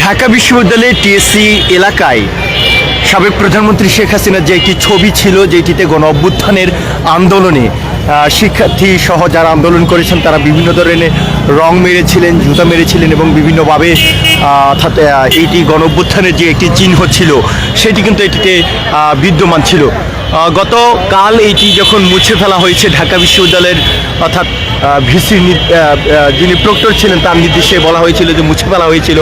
ঢাকা বিশ্ববিদ্যালয়ের টিএসসি এলাকায় সাবেক প্রধানমন্ত্রী শেখ হাসিনার যে একটি ছবি ছিল, যেটিতে গণ অভ্যুত্থানের আন্দোলনে শিক্ষার্থী সহ যারা আন্দোলন করেছেন তারা বিভিন্ন ধরনের রং মেরেছিলেন, জুতা মেরেছিলেন এবং বিভিন্নভাবে অর্থাৎ এইটি গণ অভ্যুত্থানের যে একটি চিহ্ন ছিল সেটি কিন্তু এটিতে বিদ্যমান ছিল। গতকাল এইটি যখন মুছে ফেলা হয়েছে ঢাকা বিশ্ববিদ্যালয়ের অর্থাৎ ভিসি যিনি প্রক্টর ছিলেন তার নির্দেশে বলা হয়েছিল যে মুছে ফেলা হয়েছিল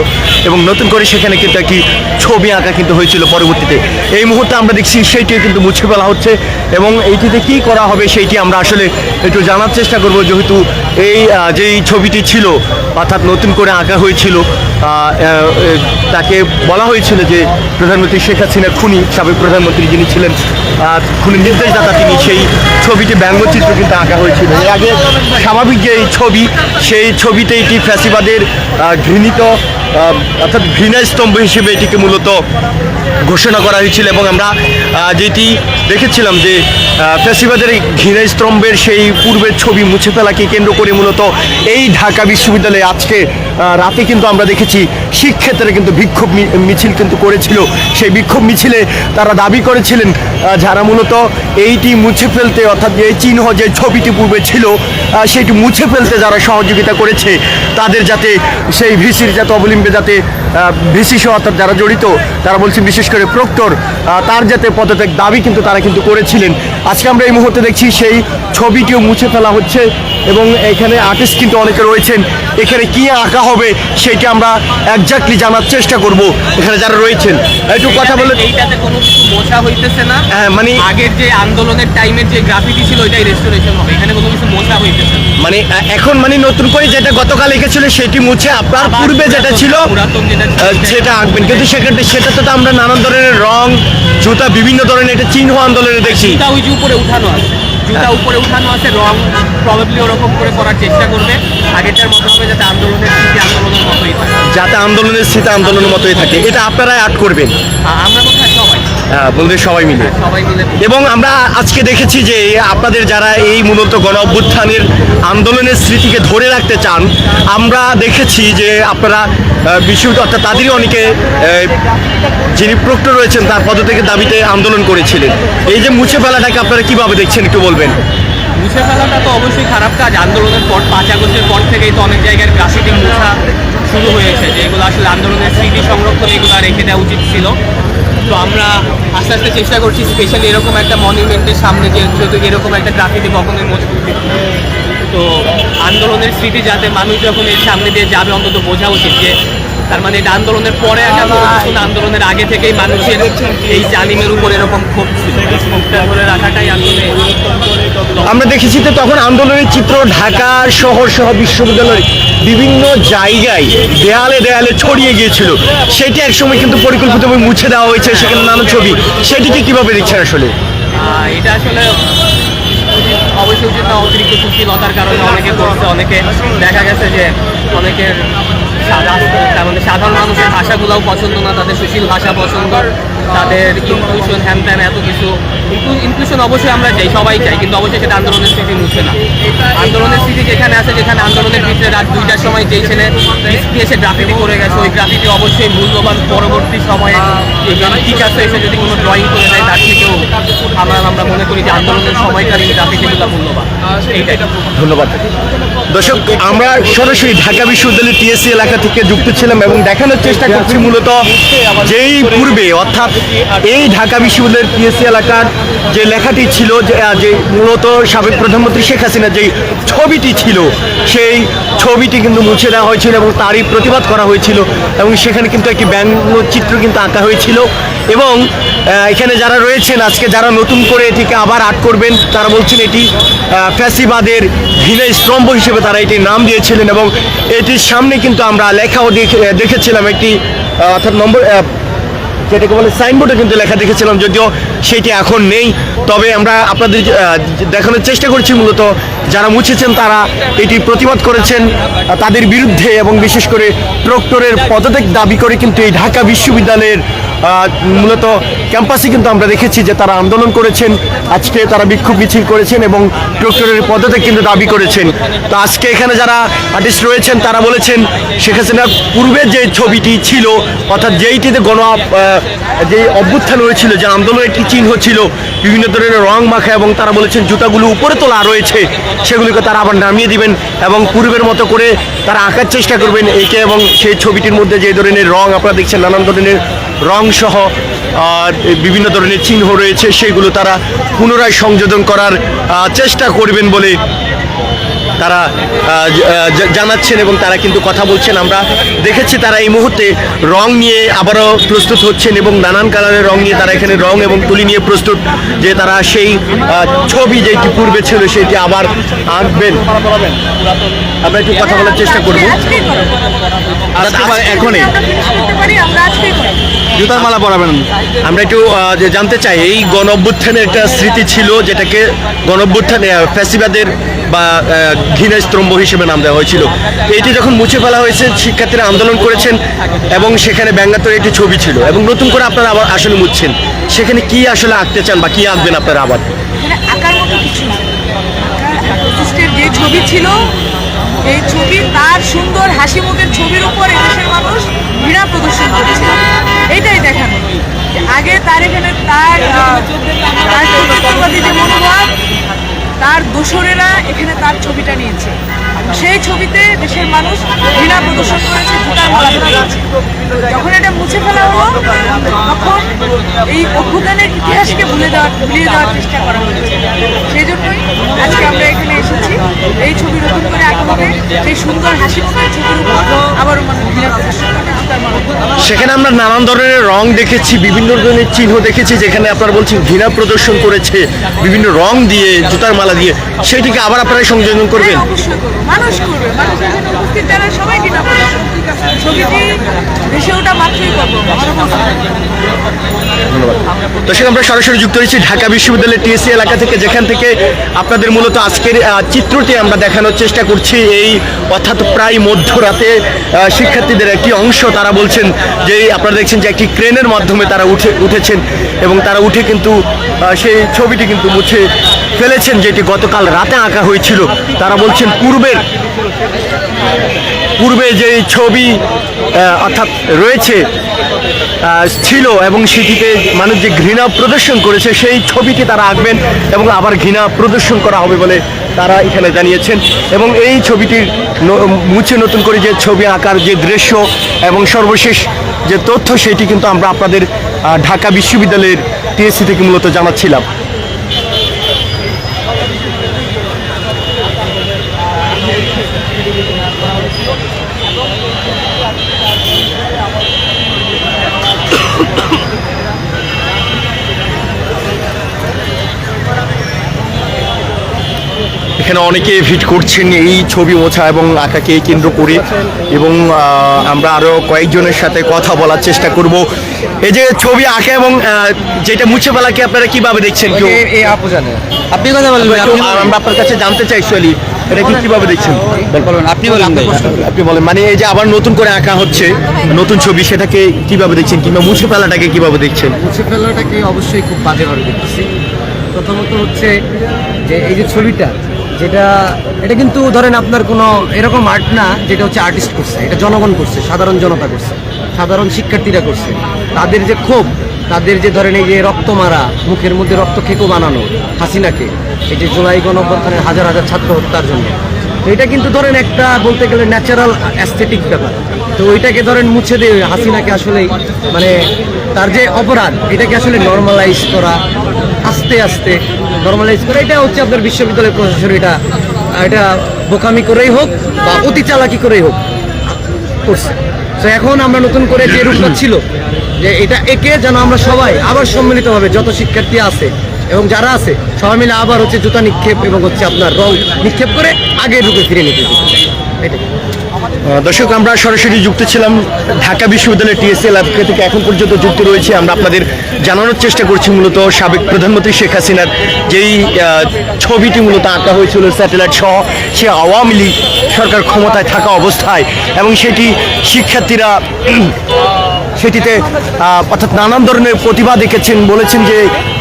এবং নতুন করে সেখানে কিন্তু একটি ছবি আঁকা কিন্তু হয়েছিল পরবর্তীতে। এই মুহূর্তে আমরা দেখছি সেইটিও কিন্তু মুছে ফেলা হচ্ছে এবং এইটিতে কী করা হবে সেইটি আমরা আসলে একটু জানার চেষ্টা করব, যেহেতু এই যেই ছবিটি ছিল অর্থাৎ নতুন করে আঁকা হয়েছিল, তাকে বলা হয়েছিল যে প্রধানমন্ত্রী শেখ হাসিনা খুনি, সাবেক প্রধানমন্ত্রী যিনি ছিলেন খুনির নির্দেশদাতা তিনি, সেই ছবিটি ব্যঙ্গচিত্র কিন্তু আঁকা হয়েছিল। এর আগে স্বাভাবিক যে এই ছবি, সেই ছবিতে এটি ফ্যাসিবাদের ঘৃণিত অর্থাৎ ঘৃণাস্তম্ভ হিসেবে এটিকে মূলত ঘোষণা করা হয়েছিল এবং আমরা যেটি দেখেছিলাম যে ফ্যাসিবাদের এই ঘৃণাস্তম্ভের সেই পূর্বের ছবি মুছে ফেলাকে কেন্দ্র করে মূলত এই ঢাকা বিশ্ববিদ্যালয়ে আজকে রাতে কিন্তু আমরা দেখেছি শিক্ষার্থীরা কিন্তু বিক্ষোভ মিছিল কিন্তু করেছিল। সেই বিক্ষোভ মিছিলে তারা দাবি করেছিলেন যারা মূলত এইটি মুছে ফেলতে অর্থাৎ এই চিহ্ন যে ছবিটি পূর্বে ছিল সেইটি মুছে ফেলতে যারা সহযোগিতা করেছে তাদের যাতে সেই ভিসির যাতে অবলম্বে যাতে ভিসি সহ অর্থাৎ যারা জড়িত তারা বলছেন বিশেষ করে প্রক্টর তার যাতে পদত্যাগ দাবি কিন্তু তারা কিন্তু করেছিলেন। আজকে আমরা এই মুহূর্তে দেখছি সেই ছবিটিও মুছে ফেলা হচ্ছে এবং এখানে আর্টিস্ট কিন্তু অনেকে রয়েছেন। এখানে কি আঁকা হবে সেটি আমরা একজাক্টলি জানার চেষ্টা করব এখানে যারা রয়েছেন। একটু কথা বলে এইটাতে কোনো কিছু মোছা হইতেছে না, মানে আগের যে আন্দোলনের টাইমের যে গ্রাফিটি ছিল ওইটাই রেস্টোরেশন হবে, এখানে কোনো কিছু মোছা হইতেছে না। মানে এখন মানে নতুন করে যেটা গতকাল এঁকেছিল সেটি মুছে আপনার পূর্বে যেটা ছিল পুরাতন যেটা সেটা আঁকবেন, কিন্তু সেটাতে তো আমরা নানান ধরনের রং জুতা বিভিন্ন ধরনের এটা চিহ্ন আন্দোলনে দেখছি। জুতা ওই যে উপরে উঠানো আছে, জুতা উপরে উঠানো আছে, রং প্রবাবলি ওরকম করে করার চেষ্টা করবে, আগেরটার মতো হবে যাতে আন্দোলনের স্মৃতি আন্দোলনের মতোই থাকে, যাতে আন্দোলনের স্মৃতি আন্দোলনের মতোই থাকে। এটা আপনারাই আর্ট করবেন? আমরা কোথায় সবাই বন্ধুদের সবাই মিলে এবং আমরা আজকে দেখেছি যে আপনাদের যারা এই মূলত গণ অভ্যুত্থানের আন্দোলনের স্মৃতিকে ধরে রাখতে চান, আমরা দেখেছি যে আপনারা বিশ্ববিদ্যালয় অর্থাৎ তাদেরই অনেকে যিনি প্রক্টর রয়েছেন তার পদত্যাগের দাবিতে আন্দোলন করেছিলেন। এই যে মুছে ফেলাটাকে আপনারা কিভাবে দেখছেন একটু বলবেন? মুছে ফেলাটা তো অবশ্যই খারাপ কাজ। আন্দোলনের পর 5 আগস্টের পর থেকেই তো অনেক জায়গায় গ্রাফিটি মোছা শুরু হয়েছে, যে এগুলো আসলে আন্দোলনের স্মৃতি সংরক্ষণ এগুলো রেখে দেওয়া উচিত ছিল। তো আমরা আস্তে আস্তে চেষ্টা করছি, স্পেশালি এরকম একটা মনিউমেন্টের সামনে যেহেতু এরকম একটা গ্রাফিটি কখনোই মোছা উচিত, তো আন্দোলনের স্মৃতি যাতে মানুষ যখন এর সামনে দিয়ে যাবে অন্তত বোঝা উচিত যে তার মানে এটা আন্দোলনের পরে একটা আন্দোলনের আগে থেকেই মানুষের এই জালিমের উপর এরকম ক্ষোভ ছিল, ক্ষোভটা ধরে রাখাটাই আন্দোলনে। আমরা দেখেছি তো তখন আন্দোলনের চিত্র ঢাকার শহর সহ বিশ্ববিদ্যালয়ের বিভিন্ন জায়গায় দেয়ালে দেয়ালে ছড়িয়ে গিয়েছিল, সেটি একসময় কিন্তু পরিকল্পিতভাবে মুছে দেওয়া হয়েছে, সেখানে নানা ছবি। সেটিকে কিভাবে দেখছেন আসলে? এটা আসলে অবশ্যই উচিত না, অতিরিক্ত সুশীলতার কারণে অনেকে করছে, অনেকে দেখা গেছে যে অনেকের তার মানে সাধারণ মানুষের ভাষাগুলোও পছন্দ না, তাদের সুশীল ভাষা পছন্দ, তাদের ইনক্লুশন হ্যান ত্যান এত কিছু। ইনক্লুশন অবশ্যই আমরা চাই, সবাই চাই, কিন্তু অবশ্যই সেটা আন্দোলনের স্মৃতি মুছে না। আন্দোলনের স্মৃতি যেখানে আছে, যেখানে আন্দোলনের ভিতরে রাত 2টার সময় যেই ছেলে এসে গ্রাফিটি করে গেছে, ওই গ্রাফিটি অবশ্যই মূল্যবান। পরবর্তী সময়ে ঠিক আছে এসে যদি কোনো ড্রয়িং করে দেয় তার থেকেও আমরা মনে করি যে আন্দোলনের সময়কালীন গ্রাফিটিগুলো মূল্যবান। এইটাই। ধন্যবাদ দর্শক, আমরা সরাসরি ঢাকা বিশ্ববিদ্যালয়ের টিএসসি এলাকা থেকে যুক্ত ছিলাম এবং দেখানোর চেষ্টা করছি মূলত যেই পূর্বে অর্থাৎ এই ঢাকা বিশ্ববিদ্যালয়ের টিএসসি এলাকার যে লেখাটি ছিল, যে মূলত সাবেক প্রধানমন্ত্রী শেখ হাসিনার যেই ছবিটি ছিল সেই ছবিটি কিন্তু মুছে দেওয়া হয়েছিল এবং তারই প্রতিবাদ করা হয়েছিল এবং সেখানে কিন্তু একটি ব্যঙ্গচিত্র কিন্তু আঁকা হয়েছিল। এবং এখানে যারা রয়েছেন আজকে যারা নতুন করে এটিকে আবার আর্ট করবেন তারা বলছেন এটি ফ্যাসিবাদের ঘৃণা স্তম্ভ হিসেবে তারা এটির নাম দিয়েছিলেন এবং এটির সামনে কিন্তু আমরা লেখাও দেখেছিলাম একটি অর্থাৎ নম্বর যেটাকে বলে সাইনবোর্ডে কিন্তু লেখা দেখেছিলাম, যদিও সেটি এখন নেই। তবে আমরা আপনাদের দেখানোর চেষ্টা করছি মূলত যারা মুছেছেন তারা এটি প্রতিবাদ করেছেন তাদের বিরুদ্ধে এবং বিশেষ করে প্রক্টরের পদত্যাগ দাবি করে কিন্তু এই ঢাকা বিশ্ববিদ্যালয়ের মূলত ক্যাম্পাসে কিন্তু আমরা দেখেছি যে তারা আন্দোলন করেছেন, আজকে তারা বিক্ষোভ মিছিল করেছেন এবং ডক্টরের পদত্যাগ কিন্তু দাবি করেছেন। তো আজকে এখানে যারা আর্টিস্ট রয়েছেন তারা বলেছেন শেখ হাসিনার পূর্বের যে ছবিটি ছিল, অর্থাৎ যেইটিতে যে অভ্যুত্থান হয়েছিল, যে আন্দোলনের একটি চিহ্ন ছিল, বিভিন্ন ধরনের রং মাখা, এবং তারা বলেছেন জুতাগুলো উপরে তোলা রয়েছে সেগুলিকে তারা আবার নামিয়ে দিবেন এবং পূর্বের মতো করে তারা আঁকার চেষ্টা করবেন একে, এবং সেই ছবিটির মধ্যে যে ধরনের রং আপনারা দেখছেন, নানান ধরনের রং সহ বিভিন্ন ধরনের চিহ্ন রয়েছে, সেগুলো তারা পুনরায় সংযোজন করার চেষ্টা করবেন বলে তারা জানাচ্ছেন এবং তারা কিন্তু কথা বলছেন। আমরা দেখেছি তারা এই মুহূর্তে রং নিয়ে আবারও প্রস্তুত হচ্ছেন এবং নানান কালারের রং নিয়ে তারা এখানে রং এবং তুলি নিয়ে প্রস্তুত, যে তারা সেই ছবি যেটি পূর্বে ছিল সেটি আবার আঁকবেন। আমরা একটু কথা বলার চেষ্টা করবো এখনই। জুতার মালা পরাবেন। আমরা একটু জানতে চাই, এই গণ অভ্যুত্থানের একটা স্মৃতি ছিল যেটাকে গণ অভ্যুত্থানে ফ্যাসিবাদের বা ঘৃণা স্তম্ভ হিসেবে নাম দেওয়া হয়েছিল, এটি যখন মুছে ফেলা হয়েছে শিক্ষার্থীরা আন্দোলন করেছেন এবং সেখানে ব্যঙ্গাত্মক একটি ছবি ছিল এবং নতুন করে আপনারা আবার আসলে মুছছেন, সেখানে কি আসলে আঁকতে চান বা কি আঁকবেন আপনারা আবার? আঁকার মতো কিছু না, যে ছবি ছিল এই ছবি, তার সুন্দর হাসি মুখের ছবির উপর এদেশের মানুষ ঘৃণা প্রদর্শন করেছে, এইটাই দেখানো। আগে তার এখানে তার যে মনোভাব, তার দোসরেরা এখানে তার ছবিটা নিয়েছে, সেই ছবিতে দেশের মানুষ ঘৃণা প্রদর্শন করেছে, জুতার মালা পরিয়েছে। যখন এটা মুছে ফেলা হলো তখন এই অভ্যুত্থানের ইতিহাসকে ভুলিয়ে দেওয়ার চেষ্টা করা হয়েছে। সেই জন্যই আজকে আমরা এখানে এসেছি, এই ছবি নতুন করে আঁকা হবে, সেই সুন্দর হাসি মুখের ছবির উপর আবারও মানুষ ঘৃণা প্রদর্শন করবে, জুতার মালা। সেখানে আমরা নানান ধরনের রং দেখেছি, বিভিন্ন ধরনের চিহ্ন দেখেছি, যেখানে আপনারা বলছেন ঘৃণা প্রদর্শন করেছে বিভিন্ন রং দিয়ে, জুতার মালা দিয়ে, সেইটিকে আবার আপনারা সংযোজন করবেন? অবশ্যই করবে, মানুষ করবে, মানুষ এখানে উপস্থিত যারা সবাই ঘৃণা প্রদর্শন, ছবিটি ভেসে ওঠা মাত্রই করবো। দর্শক, আমরা সরাসরি যুক্ত হয়েছি ঢাকা বিশ্ববিদ্যালয়ের টিএসসি এলাকা থেকে, যেখান থেকে আপনাদের মূলত আজকের চিত্রটি আমরা দেখানোর চেষ্টা করছি। এই অর্থাৎ প্রায় মধ্যরাতে শিক্ষার্থীদের একটি অংশ, তারা বলছেন যে আপনারা দেখছেন যে একটি ক্রেনের মাধ্যমে তারা উঠেছেন এবং তারা উঠে কিন্তু সেই ছবিটি কিন্তু মুছে ফেলেছেন, যেটি গতকাল রাতে আঁকা হয়েছিল। তারা বলছেন পূর্বে যে ছবি অর্থাৎ রয়েছে ছিল এবং সেটিতে মানুষ যে ঘৃণা প্রদর্শন করেছে সেই ছবিটি তারা আঁকবেন এবং আবার ঘৃণা প্রদর্শন করা হবে বলে তারা এখানে জানিয়েছেন। এবং এই ছবিটির মুছে নতুন করে যে ছবি আঁকার যে দৃশ্য এবং সর্বশেষ যে তথ্য, সেটি কিন্তু আমরা আপনাদের ঢাকা বিশ্ববিদ্যালয়ের টিএসসি থেকে মূলত জানাচ্ছিলাম। এখানে অনেকে ভিড় করছেন এই ছবি মোছা এবং আঁকাকে কেন্দ্র করে, এবং আমরা আরো কয়েকজনের সাথে কথা বলার চেষ্টা করব। এই যে ছবি আঁকা এবং যেটা মুছে ফেলাকে আপনারা কিভাবে দেখছেন? কেউ আপনি কথা বলবেন, আমরা আপনার কাছে জানতে চাই সোয়ালি, এটা কিভাবে দেখছেন? আপনি বলেন, মানে এই যে আবার নতুন করে আঁকা হচ্ছে নতুন ছবি, সেটাকে কিভাবে দেখছেন কিংবা মুছে ফেলাটাকে কিভাবে দেখছেন? মুছে ফেলাটাকে অবশ্যই খুব বাজেভাবে দেখতেছি। প্রথমত হচ্ছে যে এই যে ছবিটা, এটা কিন্তু ধরেন আপনার কোনো এরকম আর্ট না যেটা হচ্ছে আর্টিস্ট করছে, এটা জনগণ করছে, সাধারণ জনতা করছে, সাধারণ শিক্ষার্থীরা করছে। তাদের যে ক্ষোভ, তাদের যে ধরেন এই যে রক্ত মারা, মুখের মধ্যে রক্ত খেকো বানানো হাসিনাকে, এই যে জুলাই গণঅভ্যুত্থানের হাজার হাজার ছাত্র হত্যার জন্য, তো এটা কিন্তু ধরেন একটা বলতে গেলে ন্যাচারাল অ্যাস্থেটিক ব্যাপার। তো ওইটাকে ধরেন মুছে দিয়ে হাসিনাকে আসলে মানে তার যে অপরাধ, এটাকে আসলে নর্মালাইজ করা, আস্তে আস্তে নর্মালাইজ করা, এটা হচ্ছে আপনার বিশ্ববিদ্যালয় প্রশাসন এটা বোকামি করেই হোক বা অতি চালাকি করেই হোক করছে। তো এখন আমরা নতুন করে যে রূপটা ছিল যে এটা একে যেন আমরা সবাই আবার সম্মিলিতভাবে যত শিক্ষার্থী আছে এবং যারা আছে সবাই মিলে আবার হচ্ছে জুতা নিক্ষেপ এবং হচ্ছে আপনার রং নিক্ষেপ করে আগের রূপে ফিরে নিতে এটাই। দর্শক, আমরা সরাসরি যুক্ত ছিলাম ঢাকা বিশ্ববিদ্যালয়ের টিএসসি এলাকা থেকে, এখন পর্যন্ত যুক্ত রয়েছে। আমরা আপনাদের জানানোর চেষ্টা করছি মূলত সাবেক প্রধানমন্ত্রী শেখ হাসিনার যেই ছবিটি মূলত আঁকা হয়েছিল স্যাটেলাইট সহ, সে আওয়ামী লীগ সরকার ক্ষমতায় থাকা অবস্থায়, এবং সেটি সেটিতে অর্থাৎ নানান ধরনের প্রতিবাদ দেখেছেন, বলেছেন যে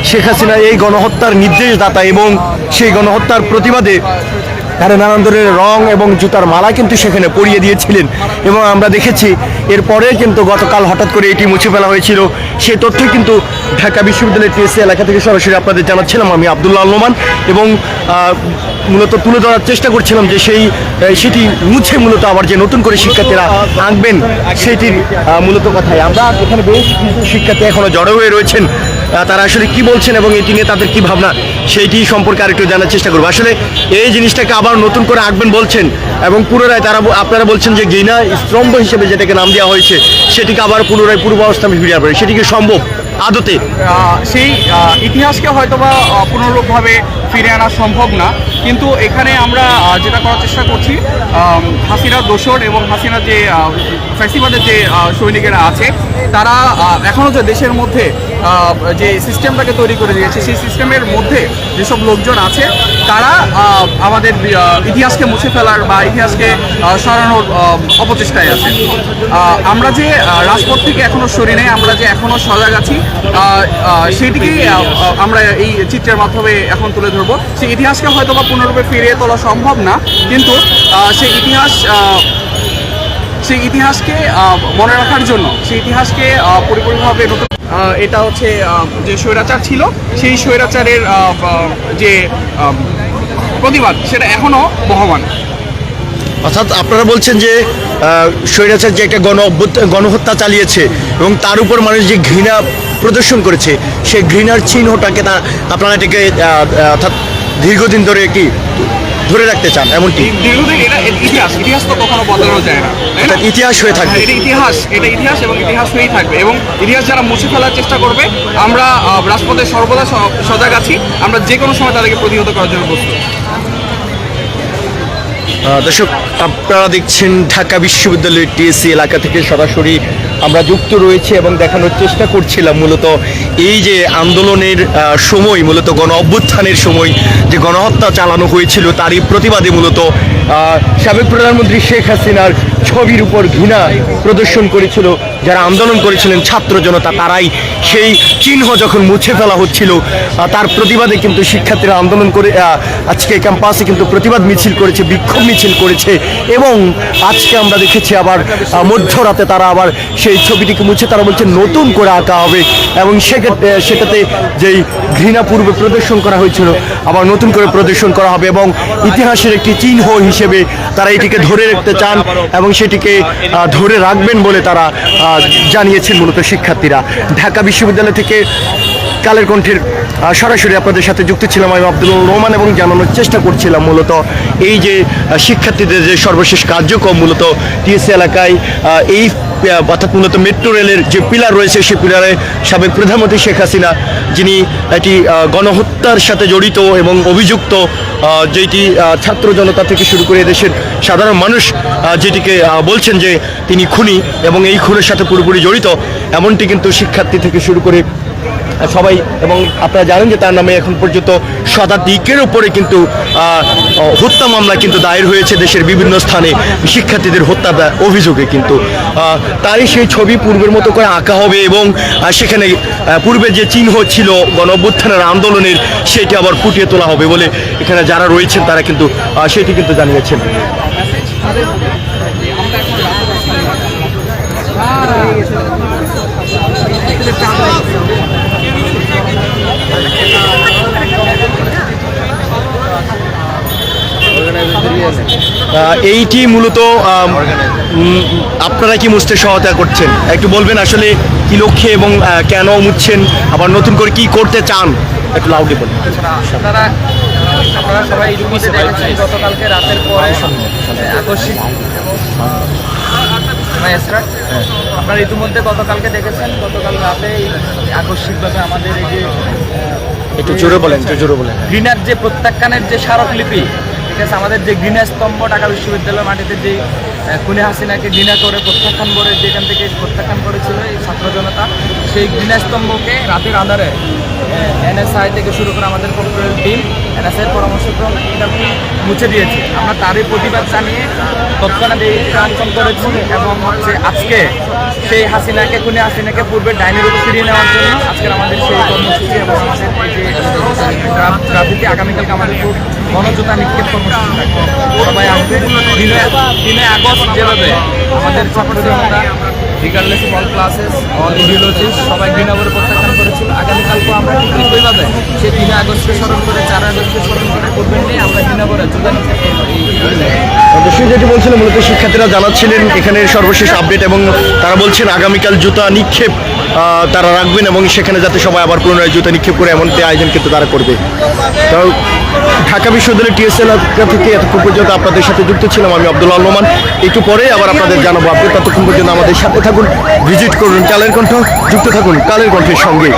শেখ হাসিনা এই গণহত্যার নির্দেশদাতা এবং সেই গণহত্যার প্রতিবাদে তারা নানান ধরনের রং এবং জুতার মালা কিন্তু সেখানে পরিয়ে দিয়েছিলেন। এবং আমরা দেখেছি এরপরে কিন্তু গতকাল হঠাৎ করে এটি মুছে ফেলা হয়েছিল। সেই তথ্যই কিন্তু ঢাকা বিশ্ববিদ্যালয়ের টিএসসি এলাকা থেকে সরাসরি আপনাদের জানাচ্ছিলাম আমি আব্দুল্লাহ আল নোমান, এবং মূলত তুলে ধরার চেষ্টা করছিলাম যে সেটি মুছে মূলত আবার যে নতুন করে শিক্ষার্থীরা আঁকবেন সেটির মূলত কথাই। আমরা এখানে বেশ কিছু শিক্ষার্থী এখনো জড়ো হয়ে রয়েছেন, তারা আসলে কি বলছেন এবং এটি নিয়ে তাদের কি ভাবনা সেইটি সম্পর্কে আরেকটু জানার চেষ্টা করবো। আসলে এই জিনিসটাকে আবার নতুন করে আঁকবেন বলছেন এবং পুনরায় আপনারা বলছেন যে ঘৃণা স্তম্ভ হিসেবে যেটাকে নাম দেওয়া হয়েছে সেটিকে আবার পুনরায় পূর্বাবস্থায় ফিরিয়ে আনবেন, সেটি কি সম্ভব আদতে? সেই ইতিহাসকে হয়তোবা পুনরূপভাবে ফিরে আনা সম্ভব না, কিন্তু এখানে আমরা যেটা করার চেষ্টা করছি, হাসিনার দোসর এবং হাসিনার যে ফ্যাসিবাদের যে সৈনিকেরা আছে তারা এখনও যে দেশের মধ্যে যে সিস্টেমটাকে তৈরি করে দিয়েছে সেই সিস্টেমের মধ্যে যেসব লোকজন আছে তারা আমাদের ইতিহাসকে মুছে ফেলার বা ইতিহাসকে সরানোর অপচেষ্টায় আছে। আমরা যে রাজপথ থেকে এখনও সরি নেই, আমরা যে এখনও সজাগ আছি, সেইটিকেই আমরা এই চিত্রের মাধ্যমে এখন তুলে ধরবো। সেই ইতিহাসকে হয়তো বা পুনরূপে ফিরিয়ে তোলা সম্ভব না, কিন্তু সেই ইতিহাসকে মনে রাখার জন্য, সেই ইতিহাসকে পরিপূর্ণভাবে নতুন, এটা হচ্ছে যে স্বৈরাচার ছিল সেই স্বৈরাচারের যে প্রতিবাদ সেটা এখনো বহমান। অর্থাৎ আপনারা বলছেন যে স্বৈরাচার যে একটা গণহত্যা চালিয়েছে এবং তার উপর মানুষ যে ঘৃণা প্রদর্শন করেছে সেই ঘৃণার চিহ্নটাকে আপনারা এটাকে অর্থাৎ দীর্ঘদিন ধরে একটি ধরে রাখতে চান, এমনটি? দীর্ঘদিন এটা ইতিহাস তো কখনো বদলানো যায় না, তাই না? ইতিহাস হয়ে থাকবে, এটা ইতিহাস এবং ইতিহাস হয়েই থাকবে, এবং ইতিহাস যারা মুছে ফেলার চেষ্টা করবে আমরা রাজপথে সর্বদা সজাগ আছি, আমরা যে কোনো সময় তাদেরকে প্রতিহত করার জন্য প্রস্তুত। দর্শক, আপনারা দেখছেন ঢাকা বিশ্ববিদ্যালয়ের টিএসসি এলাকা থেকে সরাসরি আমরা যুক্ত রয়েছে এবং দেখানোর চেষ্টা করছিলাম মূলত এই যে আন্দোলনের সময়, মূলত গণ অভ্যুত্থানের সময় যে গণহত্যা চালানো হয়েছিল তারই প্রতিবাদে মূলত সাবেক প্রধানমন্ত্রী শেখ হাসিনার ছবির উপর ঘৃণা প্রদর্শন করেছিল যারা আন্দোলন করেছিলেন ছাত্র জনতা, তারাই সেই চিহ্ন যখন মুছে ফেলা হচ্ছিল তার প্রতিবাদে কিন্তু শিক্ষার্থীরা আন্দোলন করে আজকে ক্যাম্পাসে কিন্তু প্রতিবাদ মিছিল করেছে, বিক্ষোভ মিছিল করেছে। এবং আজকে আমরা দেখেছি আবার মধ্যরাতে তারা আবার সেই ছবিটিকে মুছে তারা বলছে নতুন করে আঁকা হবে, এবং সেটাতে যেই ঘৃণা পূর্বে প্রদর্শন করা হয়েছিল আবার নতুন করে প্রদর্শন করা হবে, এবং ইতিহাসের একটি চিহ্ন হিসেবে তারা এটিকে ধরে রাখতে চান এবং সেটিকে ধরে রাখবেন বলে তারা জানিয়েছেন মূলত শিক্ষার্থীরা। ঢাকা বিশ্ববিদ্যালয় থেকে কালের কণ্ঠের সরাসরি আপনাদের সাথে যুক্ত ছিলাম আমি আব্দুল রহমান, এবং জানানোর চেষ্টা করছিলাম মূলত এই যে শিক্ষার্থীদের যে সর্বশেষ কার্যক্রম মূলত টিএসসি এলাকায় এই অর্থাৎ মূলত মেট্রো রেলের যে পিলার রয়েছে সেই পিলারে সাবেক প্রধানমন্ত্রী শেখ হাসিনা যিনি এটি গণহত্যার সাথে জড়িত এবং অভিযুক্ত, যেটি ছাত্র জনতা থেকে শুরু করে দেশের সাধারণ মানুষ যেটিকে বলছেন যে তিনি খুনি এবং এই খুনের সাথে পুরোপুরি জড়িত, এমনটি কিন্তু শিক্ষার্থী থেকে শুরু করে সবাই, এবং আপনারা জানেন যে তার নামে এখন পর্যন্ত শতাধিকের উপরে কিন্তু হত্যা মামলা কিন্তু দায়ের হয়েছে দেশের বিভিন্ন স্থানে শিক্ষার্থীদের হত্যা অভিযোগে। কিন্তু তারই সেই ছবি পূর্বের মতো করে আঁকা হবে এবং সেখানে পূর্বের যে চিহ্ন ছিল গণ অভ্যুত্থানের আন্দোলনের সেটি আবার ফুটিয়ে তোলা হবে বলে এখানে যারা রয়েছেন তারা কিন্তু সেটি কিন্তু জানিয়েছেন। এইটি মূলত আপনারা কি মুছতে সহায়তা করছেন, একটু বলবেন আসলে কি লক্ষ্যে এবং কেন মুছছেন, আবার নতুন করে কি করতে চান, একটু লাউডলি বলুন। আপনারা সবাই ইতিমধ্যে দেখেছেন গতকালকে রাতের পরে আকস্মিক আপনারা ইতিমধ্যে গতকালকে দেখেছেন গতকাল রাতে আকস্মিকভাবে আমাদের এই যে একটু জোরে বলেন, ঘৃণার যে প্রত্যাখ্যানের যে স্মারকলিপি, ঠিক আছে, আমাদের যে ঘৃণা স্তম্ভ ঢাকা বিশ্ববিদ্যালয় মাটিতে যে খুনি হাসিনাকে ঘৃণা করে প্রত্যাখ্যান করে যেখান থেকে প্রত্যাখ্যান করেছিল এই ছাত্র জনতা, সেই ঘৃণা স্তম্ভকে রাতের আধারে এনএসআই থেকে শুরু করে আমাদের কর্পোরেট টিম এনএসআইয়ের পরামর্শক্রমে এটা মুছে দিয়েছে। আমরা তারই প্রতিবাদ জানিয়ে তৎক্ষণাৎ এই আন্দোলন করেছি এবং হচ্ছে আজকে সেই হাসিনাকে পূর্বে ডাইনের উপর ফিরিয়ে নেওয়ার জন্য আজকের আমাদের সেই কর্মসূচি এবং আমাদের এই যে রাজনীতি আগামীকালকে আমাদের গণজোতা নিক্ষেপ কর্মসূচি থাকবে। সবাই আসবে। 3 আগস্ট যেভাবে আমাদের ছাত্র জনতা regardless all classes all ideologies সবাই ঘৃণাবরে প্রত্যাখ্যান করেছিল, আগামীকালকেও আমরা ঠিক একইভাবে সেই 3 আগস্টকে স্মরণ করে 4 আগস্টকে স্মরণ করে করবেন নিয়ে আমরা ঘৃণাবরে জোতা নিক্ষেপ করবো। দর্শক যেটি বলছিলেন মূলত শিক্ষার্থীরা জানাচ্ছিলেন এখানের সর্বশেষ আপডেট এবং তারা বলছেন আগামীকাল জুতা নিক্ষেপ তারা রাখবেন এবং সেখানে যাতে সবাই আবার পুনরায় জুতা নিক্ষেপ করে এমনটি আয়োজন কিন্তু তারা করবে। তো ঢাকা বিশ্ববিদ্যালয়ের টিএসএল থেকে এতক্ষণ পর্যন্ত আপনাদের সাথে যুক্ত ছিলাম আমি আব্দুল্লাহ আল নোমান। একটু পরে আবার আপনাদের জানাবো আপনি ততক্ষণ পর্যন্ত আমাদের সাথে থাকুন, ভিজিট করুন কালের কণ্ঠ, যুক্ত থাকুন কালের কণ্ঠের সঙ্গে।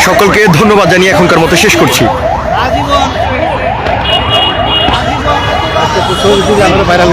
সকলকে ধন্যবাদ জানিয়ে এখনকার মতো শেষ করছি। ভাইরাল